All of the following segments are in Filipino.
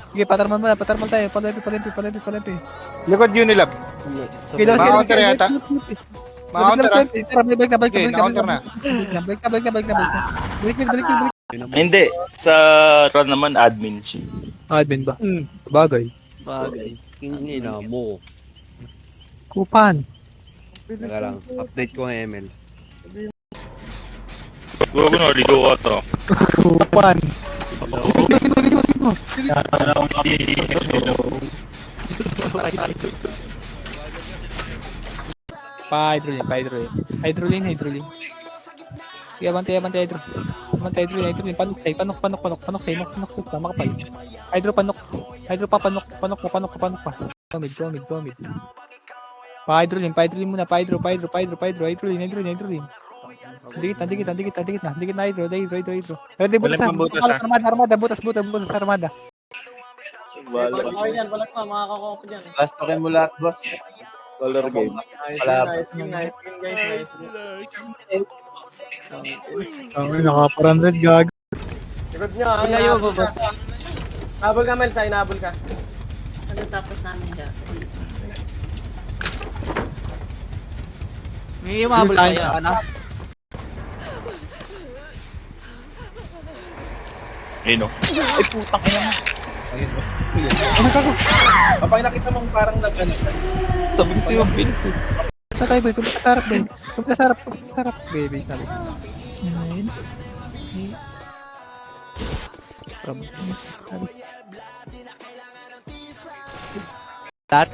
Sige, patarmal tayo. Palempi. Likod Unilab. Sige, lawas, Maka-counter lawas, yata. lawas, lawas. Maka-counter ah. Tara, balik na. Okay, na-counter na. Balik na. Balik. Hindi, sa run naman admin siya. Admin ba? Bagay. Ina mo. Kupan. Teka lang, update ko ang ML. Gago na, ligo ka to. Kupan. Hydroling. Kaya bantay hydro. Hydroling. Panok say. Tama ka pa. Hydro panok. Panok pa. Mid. Pa-hydroling muna. Hydroling. Dikit na hydro. Ready, butas. Walang pambutas, ha? Armada. Butas, armada. Balak pa, makakakuha pa dyan. Last token mo lahat, boss. Color game. Nice game, guys. Ay, naka-400 gag. Likod nyo, ha? Ilayo ba, boss? Nabol ka, Mel, inabol ka. Pagkatapos namin dyan. May umabol sa'yo, ano? Ayun o. Kapag nakita mong parang nag-ano siya. Sabi ko sa'yo, Bill. Sa tayo, boy. Punta sa harap. Baby, sabi. Tat.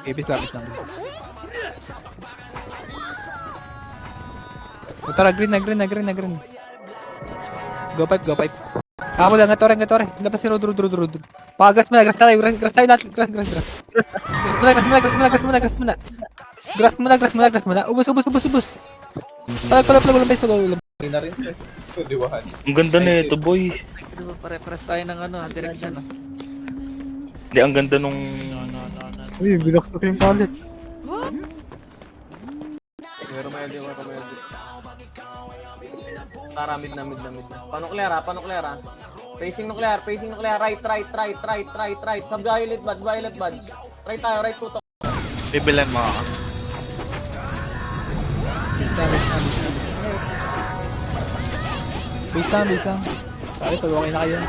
Ibis lang. Tara, green na. Go pipe. Ako lang, gatore. Labas si Rod. Grass tayo natin. Grass muna. Ubus. Palag, base. Ang ganda na ito, boy. Pare-pares tayo ng ano, direction. Hindi, ang ganda nung... Uy, bilox to yung palit. Meron medyo. Tara, mid na. Panuklear, ha? Facing nuclear. Right. Sub-violet bad. Right tayo, right tutok. Bibilan mo ako. Base lang. Sorry, pag okay na kayo.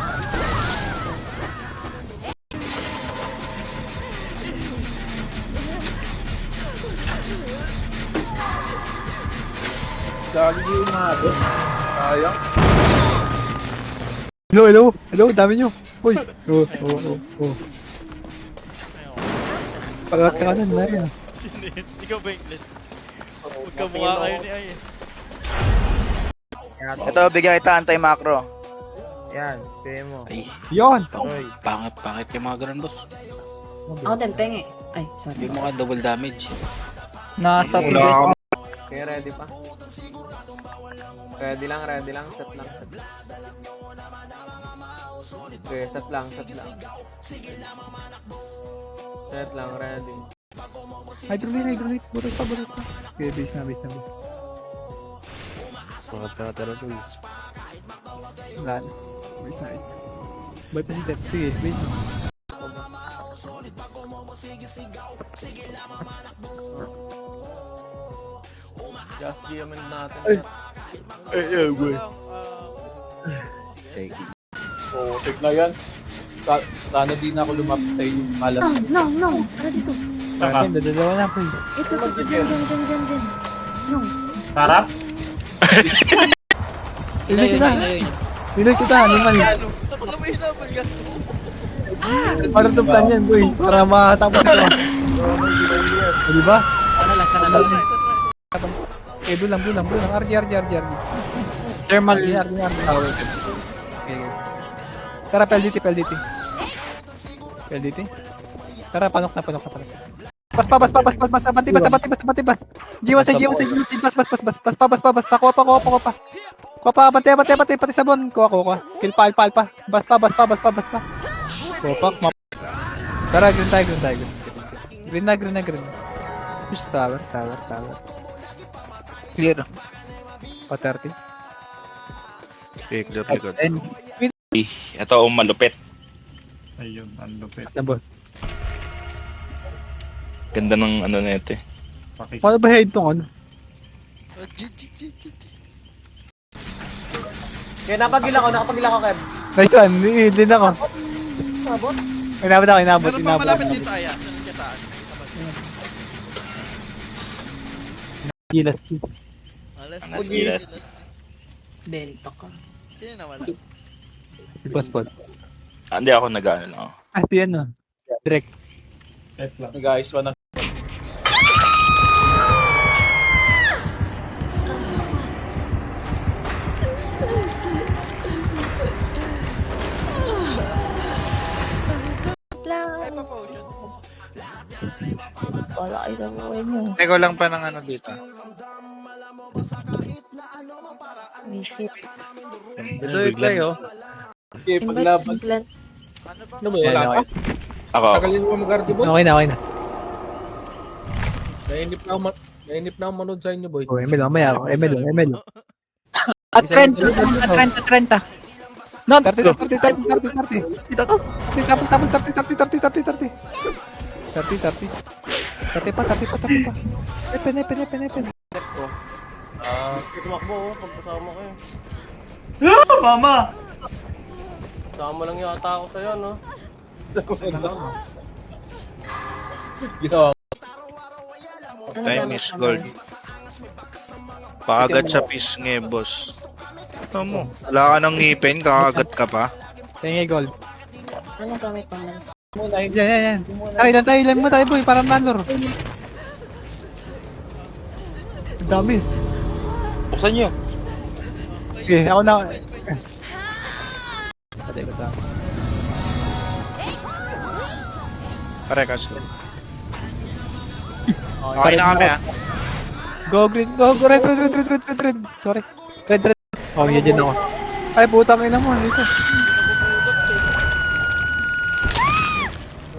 Gagi yung mga sayang. Hello, dami nyo. Uy. Oh. Pagkat ka kanan, meron. Sino yun? Ikaw ba yung Glenn? Magkamukha kayo ni Ay. Ito, bigyan kita anti-macro. Yan, pay mo. Ay, Yon! pangit yung mga ganun, boss. Ako din, penge. Ay, sorry. Yung mga double damage. Nasa Wala ka. Okay, ready pa? Ready lang. Set lang. Set lang, ready. Hydrolyte. Butas pa. Okay, base na. Tara, tuloy. Wala na. Base na. Ba't pa si Tep? Sige, base na. Just GM natin. Ay, boy. Oo, check na yan. Sana di na ako lumapit sa inyo. Malas. No. Tara dito. Akin, dadalawa na po. Ito, dyan. No. Sarap? Ilayo kita. niyo. Niloy kita, animal. Ano may hinabol ka? Parang itong plan yan, boy. Para matapos ito. O, diba? Sana lang. Okay, blue lang. RG. Thermal. Okay. Tara, PLDT. Tara, panok na. Bas. Batibas. G1 bas. Nakuha pa. Kuha pa, bantay, pati sabon. Kuha. Kill pa, alpa. Bas pa. Kuha pa. Tara, green tayo. Green na. Push tower. Clear. Pa 30. Okay, clear. Ito ang malupit. Ayun, ang lupit. Na boss. Ganda ng ano na ito eh. Pakis. Paano ba head tong ano? Kaya nakapagila ko, Kev. Nice one, din ako. Sabot. Inabot ako, inabot. Meron pa malapit dito, Aya. Saan ka saan? Isa ba? Gilas. Alas Ang gilas. Benta ka. Sino nawala? Si Boss Pod. Hindi ako nag-ano lang ako. Ah, si ano? Direct. F lang. Guys, wanna... Ay, pa potion. Wala kayo sa buhay mo. Eko lang pa ng ano dito. Visit. Ito yung play, oh. Okay, Invite paglaban. si Glenn. Ano ba? Wala pa. Ako. Tagalin mo mag-guardi, boy. Okay na, okay na. Nainip na ako manood sa inyo, boy. Oh, Emel, mamaya ako. Emel. At 30. No, 30. 30 pa. Epen. Tumakbo, pag kasama ko yun. Mama! Kasama lang yata ako sa'yo, no? Ginawa. Ano Time gamit is mo, gold. guys? Pakagat sa piece nge, boss. Ito mo. Wala ka ng ngipin, kakagat ka pa. Tingin gold. Anong gamit mo, Mans? Yan. Ilan mo tayo, boy, para manor. Ang dami. Buksan nyo. Okay, ako na. Patay ko sa. Parekas. Okay na kami ah. Go green, go red. Sorry. Red. Oh, yan dyan ako. Ay, putang ina mo, dito.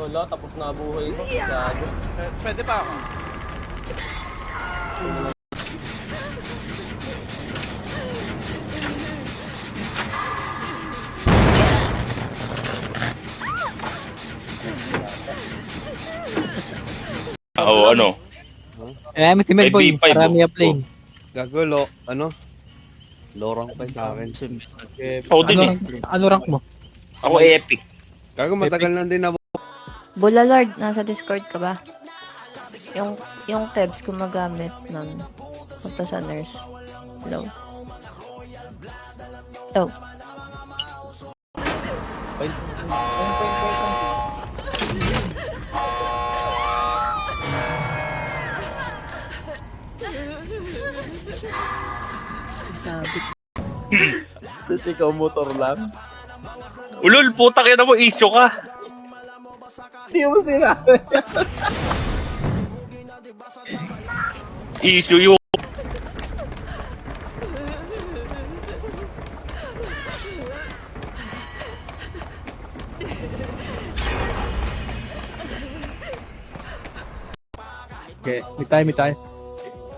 Wala, tapos na buhay ko. Gago. Pwede pa ako. Oo, ano. Eh, Mr. Mel, boy, MP5, para may oh. plane. Gagulo, ano? Lorang pa sa akin. Ako din eh. Ano rank mo? Ako epic. Gago, matagal na din ako. Bula Lord, nasa Discord ka ba? Yung Kebs gumagamit nun. Punta sa nurse. Hello. Oh. Sabi. Tapos ikaw motor lang. Ulol, putak yan mo, issue ka. Hindi mo sinabi. Issue yung... Okay, may tayo.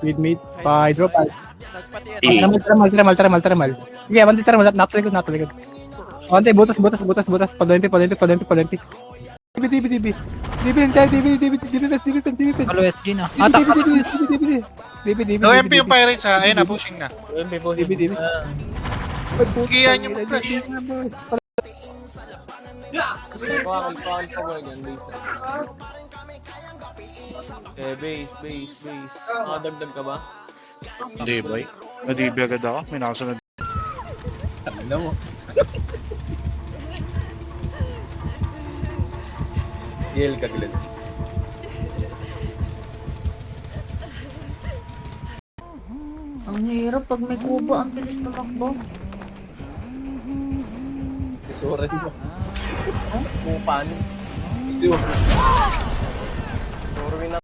Mid, pa-hydro, Nagpati Eh. Thermal. Sige, one thermal, natulikod. Onte, butas. Palompi. DB. Halo SG na. No MP yung pirates ha. Ayun na, pushing na. DB. Giyan niyo mo, fresh. Pakal pa mo yan, base. Base. Nakadagdag ka ba? Hindi, boy. Nadibi agad ako. May nakasunod. Ano mo? Yel ka, Glenn. Ang hirap pag may kubo, ang bilis tumakbo. Isura mo. Kupan. Isura. Norwin na.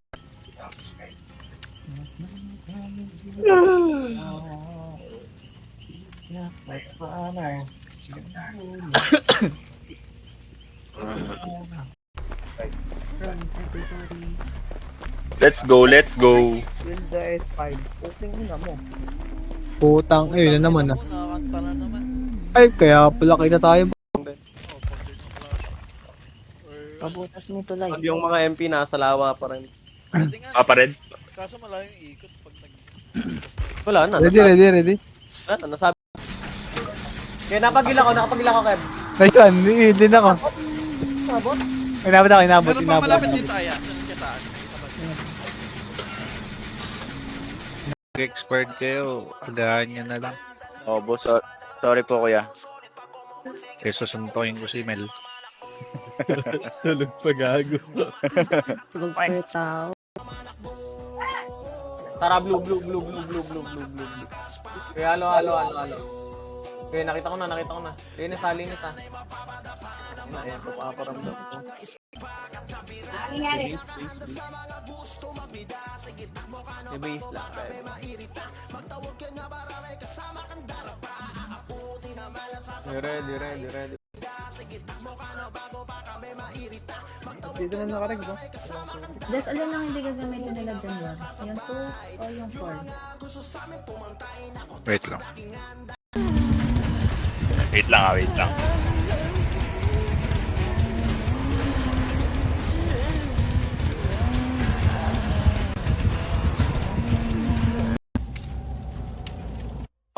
Run, everybody. Let's go. Putang, ayun na naman ah. Nakakanta na naman. Ay, kaya pala kita tayo. Pabutas mo tulay. Yung mga MP nasa lawa pa rin. Pwede nga. Papa Red? Kaso malayo yung ikot pag nag... Wala na. Ready. Wala na, nasabi. Kaya nakapagila ko, Kev. Nice one, din ako. Sabot? Inabot ako, inabot. Meron pa malapit dito, Aya. Saan ka saan? Sa banda. Expert kayo, agahan nyo na lang. Oh, boss. Sorry po, kuya. Eh, susuntuin ko si Mel. Tulog pa gago. Tulog pa yung tao. Tara, blue. Kaya halo. Kaya nakita ko na. Linis ha. Ayan, paparamdam ko. Base lang. Ready. Dito na nakarag ba? Des, alin lang hindi gagamitin nila dyan ba? Yung 2 o yung 4? Wait lang. Wait lang.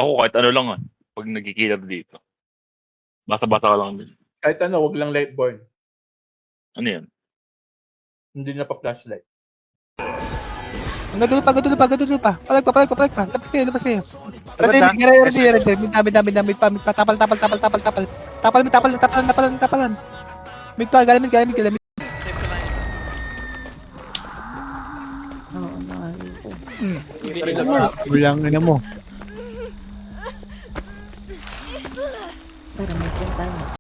Ako kahit ano lang pag nagkikilab dito. Basa-basa ka lang din. Kahit ano, wag lang light burn. Ano yan? Hindi na pa flashlight. Gadulo pa. Palag pa. Labas kayo. Ready. Damit pa. Tapal. Tapalan. Mid pa, galamit. Save ko lang isa. Oo, nahalo ko. Kulang na mo. Tara, may dyan tayo.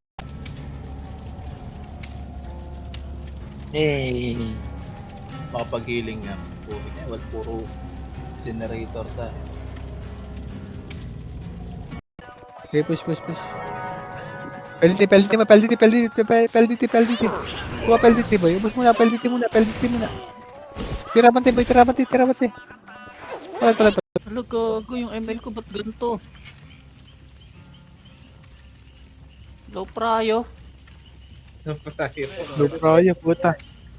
Hey. Makapag-healing nga. Puro generator ta. Okay, push. Pelity mo. Kuha pelity boy. Ubus muna, pelity muna. Tiramante. Palag. Ano ko yung ML ko ba't ganito? Low prayo. Luprayo, puta.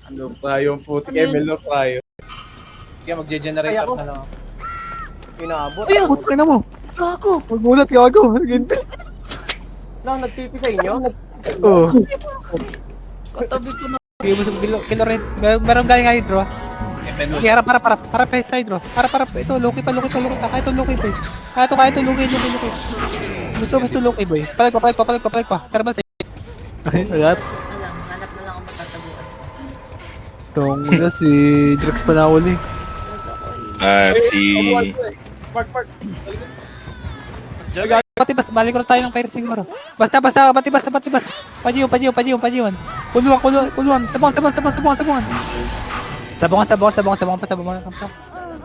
Ano pa yung putik ML no tayo. Kaya magge-generator na lang. Inaabot. Puta na mo. Gago! Magmulat, gago. Ginti. Nagtipi sa inyo? Oo. Katabi ko na. Sige mo sa kilo red. Meron galing nga hydro. Okay, harap. Harap sa hydro. Harap. Ito, Loki pa. Kaya ito Loki boy. Kaya ito Loki. Gusto Loki boy. Palag pa. Tara ba sa... Ay, alat. Hanap na lang ako matatabuan. Tong na si Drex pa na uli. Si... Park. Patibas, balik ko na tayo ng fire siguro. Basta, patibas. Pajiwan. Kuluan. Sabungan.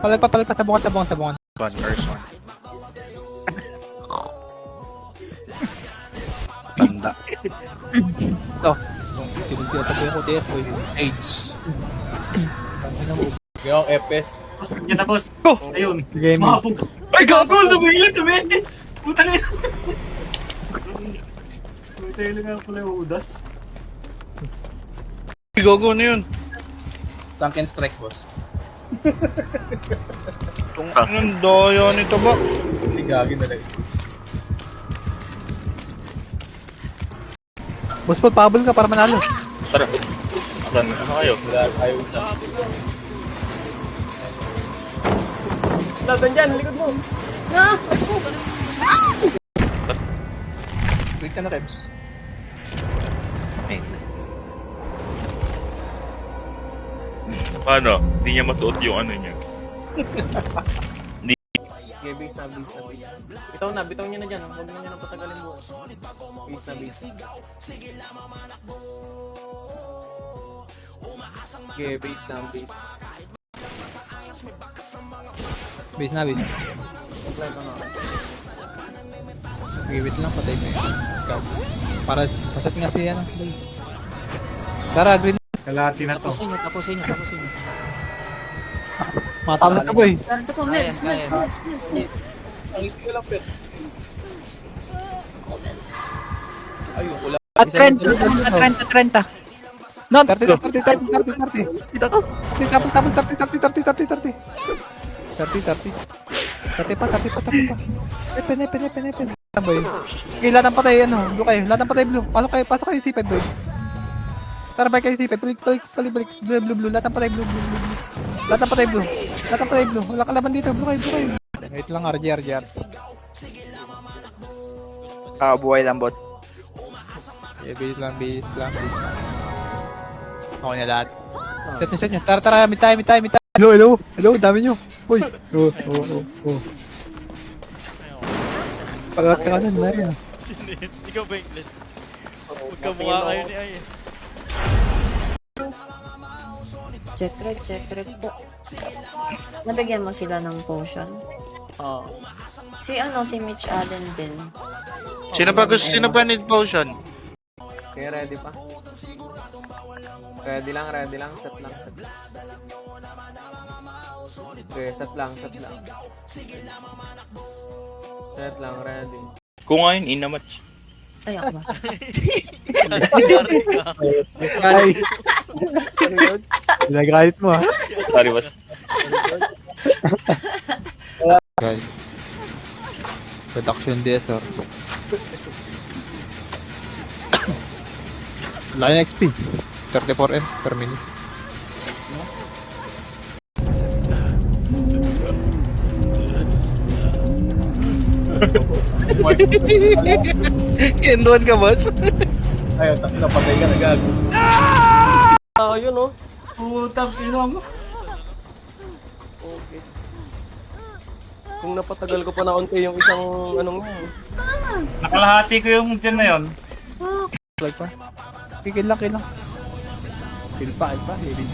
Palag pa, sabungan. One first one. Tanda. Ito. Tinutiyatabi ako, TF boy. Age. Yung FS. Yan na boss. Ayun. Game. Ay gago! Tumingin! Puta na yun! Puta yun nga pala yung udas. Gogo na yun. Sunken strike, boss. Anong doyo nito ba? Hindi gagi na lang. Boss po, pabol ka para manalo. Tara. Asan kayo? Wala tayo na. Laban dyan, likod mo. Ah! Wait ka na, Rebs. Paano? Hindi niya masuot yung ano niya. Okay, base na. Bitaw niya na dyan. Huwag na niya nang patagalin buhay. Base na. Okay, base na. Base na. Apply pa na. Okay, wait lang, patay ko yun. Scout. Para pasat nga si ano. Tara, green. Kalati na to. Tapusin niyo. Matapos na to boy. Swerte ko, Meds. Ang isi ko lang, Pet. Ayun, wala. At 30. 30, 30, 30, 30, 30. Tapos, 30. 30 pa. Epen. Boy. Okay, lahat ng patay, ano, blue kayo. Lahat ng patay, blue. Pasok kayo C5, boy. Tara, balik kayo C5. Balik. Blue. Lahat ng patay, blue. Lahat ng patay, blue. Wala kalaban dito, blue kayo. Wait lang, RGR. Buhay lang bot. Base lang. Okay na lahat. Set nyo. Tara, meet tayo. Hello, dami nyo. Uy. Oh. Pagkat ka kanan, meron. Sino yun? Ikaw ba yung Glenn? Magkamukha kayo ni Ay. Check red po. Nabigyan mo sila ng potion? Oo. Si Mitch Allen din. Sino ba need potion? Okay, ready pa? Ready lang. Set lang. Okay, set lang. Set lang, ready. Kung ngayon, inamatch. Ay, ako ba? Yari ka. Ay. Nagalit mo, ha? Sorry, boss. Guys. Production DSR. Line XP. 34M per minute. Enduan ka, boss? Ayun, patay ka na gago. Yun oh. Putang ina mo. Okay. Kung napatagal ko pa na unti yung isang anong Nakalahati ko yung dyan na yun. Like pa. Kill lang. Kill pa. Healing.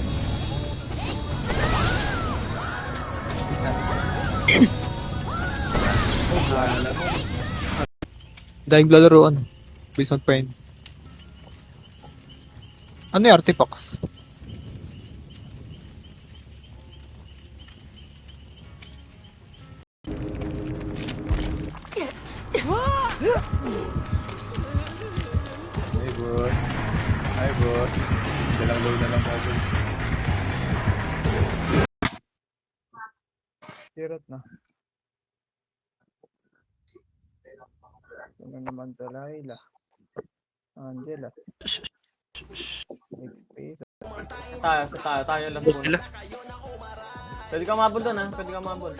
Dahil lalaroan. Based on pain. Ano yung artifacts? Hi, boss. Dalang low na lang ako. Sirot na. Ano naman to, Laila? Angela. tayo lang muna. Pwede ka mabul doon ha, pwede ka mabul.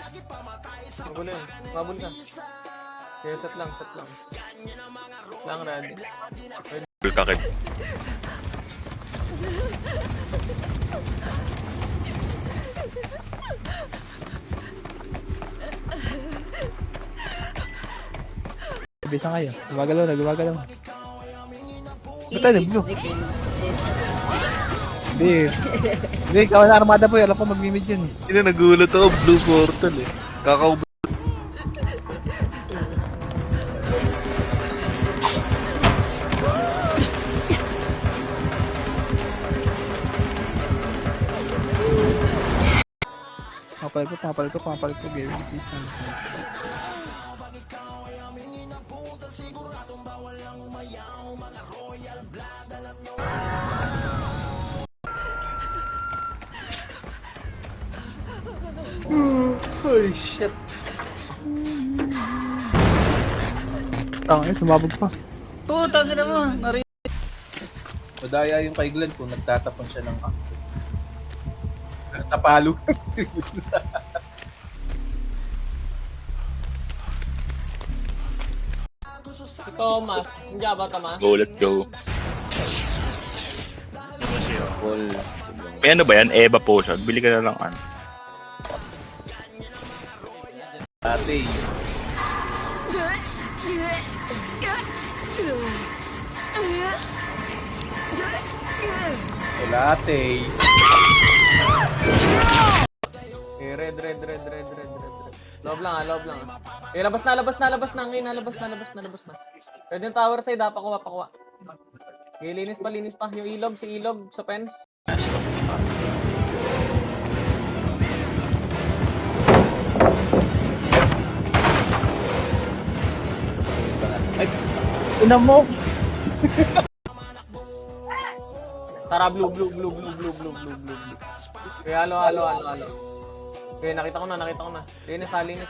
Mabul yun, mabul ka. Kaya set lang. Lang ready. Kakit. Bisa kayo. Gumagalaw. Ba't tayo blue? Hindi, ikaw na armada po. Alam ko mag-mimid yun. Hindi na nagulat ako, blue portal eh. Kakao. Pumapal ko. Game. Holy shit. Tangin, sumabog pa. Putang ina mo. Madaya yung kay Glenn kung nagtatapon siya ng axe. Tapalo. Si Thomas, hindi ba Thomas? Go, let's go. All. May ano ba yan? Eva potion. Bili ka na lang ano. Ate. Ate. Okay, red. Loob lang. Eh, labas na. Ngayon, labas na. Pwede yung tower side, pakuha. Okay, linis pa. Yung ilog, si ilog sa fence. Ina mo! Tara, blue. Okay, halo. Okay, nakita ko na. Linis ha. Ayan,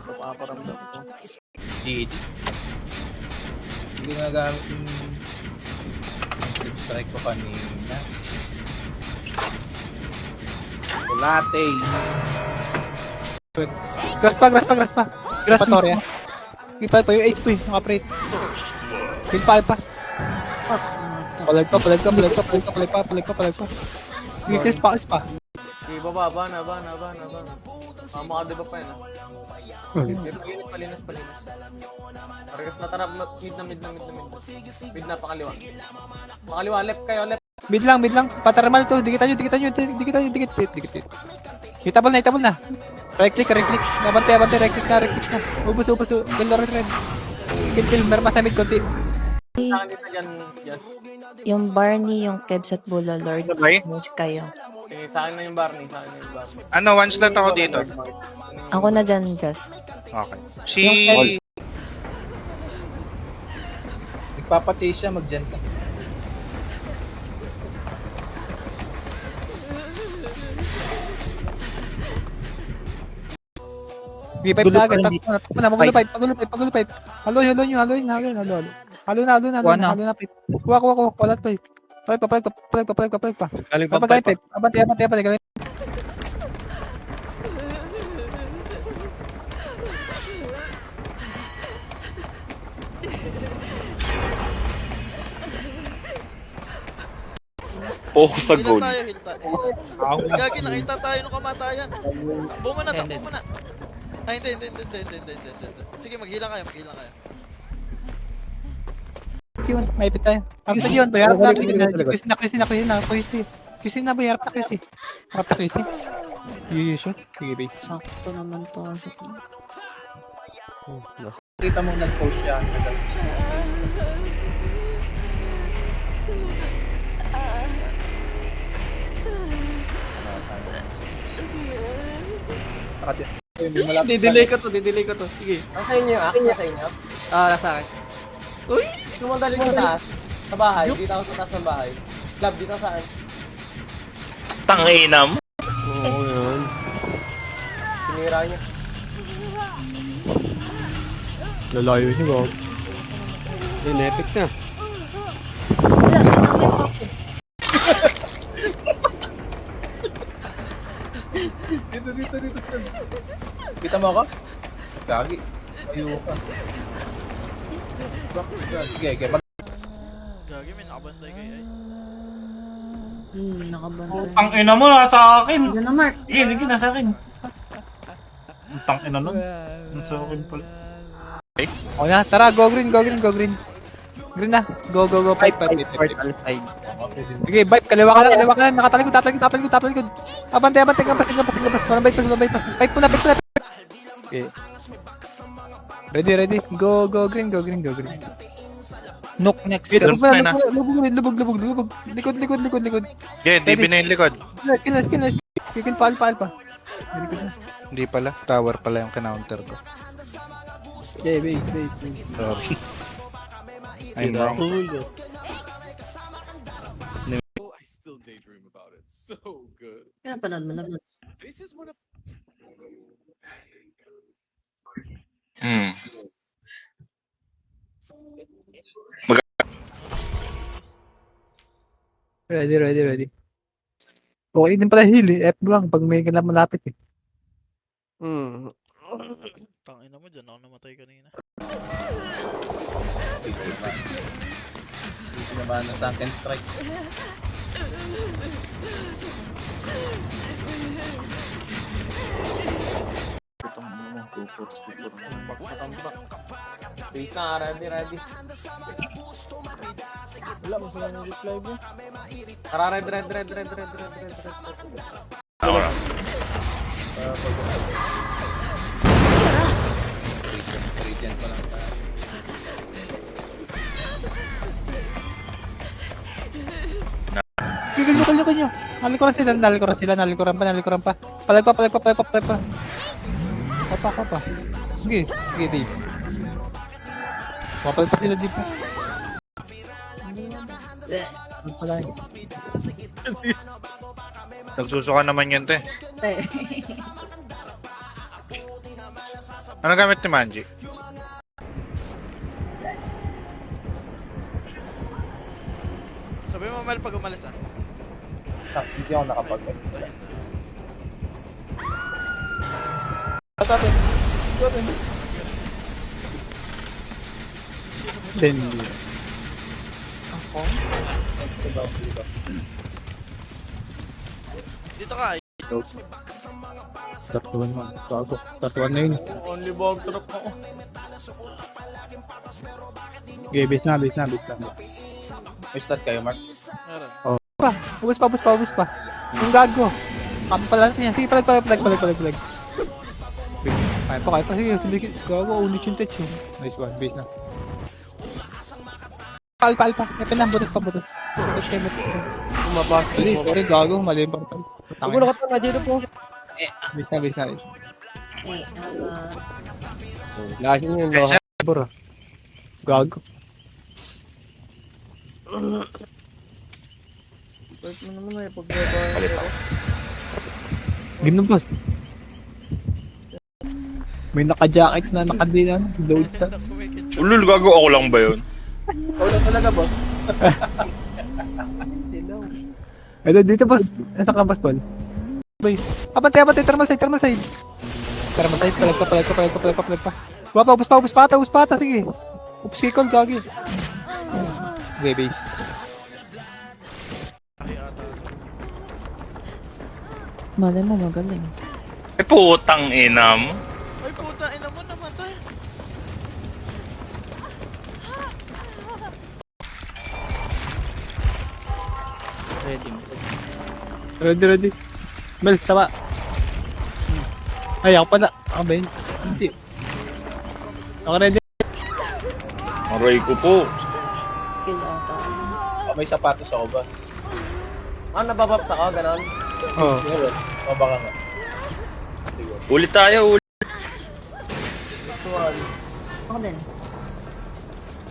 paparamdam ko. GG. Hindi ko nagamit yung strike ko kanina. Kulate. Grass pa. Grass pa, Toria. Kipal pa yung HP, naka-prate. Kipal pa. Palag pa. Kikis pa. Okay, baba na. Maka diba pa yun ha. Palinis. Parehas na, tara, mid na. Mid na, pakaliwa. Pakaliwa, left kayo, left. Mid lang. Pataramal to. Dikitan nyo. Dikit. Hitable na. Right click. Nabante. Right click na. Ubus. Kill na red. Kill. Meron sa mid konti. Sa akin dito dyan. Yung Barney, yung Kebs at Bula Lord. Sabay? Miss kayo. Okay, sa akin na yung Barney. Ano, one slot ako dito. Ako na dyan, Jess. Okay. Si... Nagpapachase siya, mag-gen ka. G5 na agad. Takpo na. Pagulo pipe. Halo nyo. Halo na pipe. Kuha. Kalat pipe. Palag pa. Galing pa Papagaling pipe. Abante. Galing. Oh, sa goal. Heal tayo. Gagi, nakita tayo ng kamatayan. Takbo mo na. Ay, hindi. Sige, maghilang kayo. Yun, maipit tayo. Harap na yun, boy. Harap na. QC na, boy. Harap na QC. Yun. Sige, base. Sakto naman pasok na. Kita mo nag-post siya. Didelay ko to. Sige. Ang sa inyo, action sa inyo. Nasa akin. Sumagaling sa taas. Sa bahay. Dito ako sa taas ng bahay. Club, dito saan? Tanginam. Yes. Sinira niyo. Lalayo niyo, bro. Epic na. Wala, tinamit ako. Dito. Kita mo ako? Gagi. Ayaw ka. Sige. Gagi, may nakabantay kayo ay. Nakabantay. Ang ina mo na sa akin. Diyan na, Mark. Sige, nasa akin. Ang tang ina nun. Nasa akin pala. O na, tara, go green. Green na. Go. Pipe. Sige, vibe. Kaliwa ka lang. Nakatalikod. Abante. Walang bite pa. Pipe mo na. Okay. Ready. Go green. Nook next. Lubog. Likod. Yeah, di yung likod. Kinas. Kikin paal pa. Likod na. Hindi pala. Tower pala yung kinounter ko. Okay, base. Sorry. I'm wrong. Pinapanood mo naman. Ready. Okay din pala heal eh. F lang pag may kailangan malapit eh. Tangina mo dyan, ako namatay kanina. Dito naman na sunken strike. Base na, ready. Wala, mas wala nang reply mo. Tara, red. Ako na. Regen pa lang tayo. Gigil nyo. Nalikuran pa. Palag pa. Papa. Sige, Dave. Papalag pa sila dito. Wala yun. Nagsusuka naman yun, te. Ano gamit ni Manji? Sabi mo, Mel, pag umalis ah. Hindi ako nakapag. Ayun na. Sabi. Then, Ako? Dito ka. tatuan mo. Tatuan na yun. Only bog truck ako. Okay, base na. May start kayo, Mark? Meron. Ubus pa. Yung gago. Pala niya. Sige, palag. Kaya pa. Sige, gawa. Unit yung touch yun. Nice one. Base na. Alpa. Epe na. Butas. Butas kayo. Sorry, gago. Mali yung portal. Ako na ka dito po. Base na. Lahat yun yung Kaya bro. Gago. Wait mo naman eh, pagbaba. Palit ako. Game ng boss. May naka-jacket na naka-din load na. Ulul, gago ako lang ba yun? Ikaw lang talaga, boss. Ito, dito boss. Nasa ka boss, Paul? Boy. Abante, thermal side. Thermal side, palag pa. Wapa, ubus pa. Sige. Ubus kikol, gagi. Okay, base. Malay mo, magaling. Putang ina mo. Ay, puta, ina mo, namatay. Ready. Mels, tama. Ay, ako pala. Ako ba yun? Hindi. Ako ready. Aray ko po. Kill ata. May sapatos ako, boss. Nababapta ka, ganon. Oo. Meron. Mabaka nga. Ulit tayo. Ako din.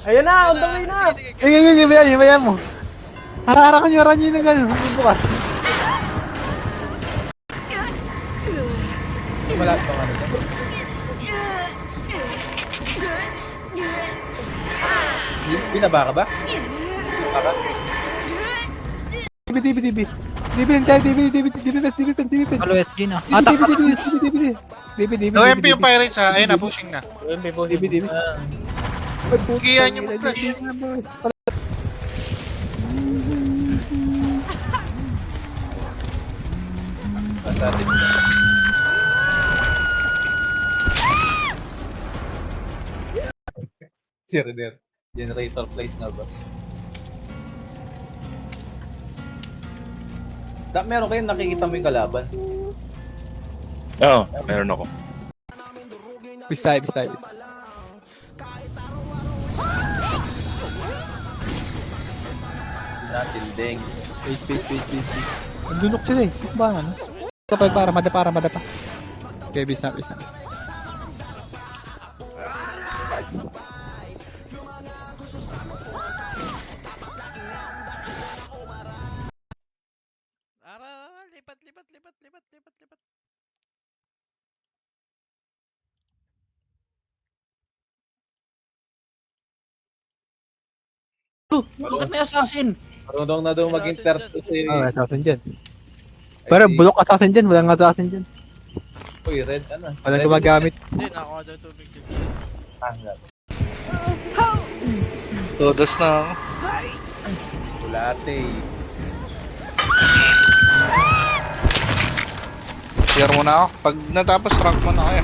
Ayun na, on the way na! Sige. Ibayan mo. Hara-hara nyo na gano'n. Bukas. Malapit pa nga nito. Binaba ka ba? Baka? DB. Halo SG na. DB. No MP yung Pirates ha. Ayun na, pushing na. DB. Pugihan yung flash. Nasa atin na. Generator place na, boss. Meron kayong nakikita mo yung kalaban. Oo, meron ako. Bis tayo. Natilding. Space. Ang dunok sila eh. Ba ano? Kapag para madapa. Okay, bis na. Lipat. Bakit may assassin? Marunong na daw mag-intert si... Assassin dyan. Pero bulok assassin dyan. Walang assassin dyan. Uy, red Walang gumagamit. Hindi, nakakuha daw tubig si Todos na ako. Bulate. Share mo na ako. Pag natapos, rank mo na kayo.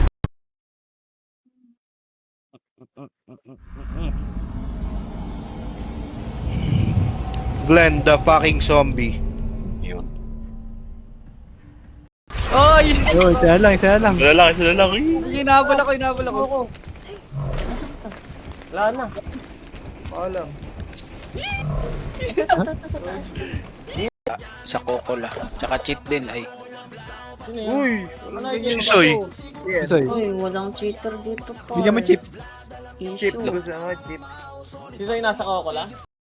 Glenn the fucking zombie. Oy! Yo, isa lang. Sila lang. Hinabol ako. Nasaan ka? Wala na. Paalam. Ito, sa taas. Sa Coca-Cola. Tsaka cheat din ay. Sino yun? Uy! Si Soy. Soy. Uy, walang cheater dito pa. Bigyan mo chips. Issue. Si Soy nasa Coca-Cola?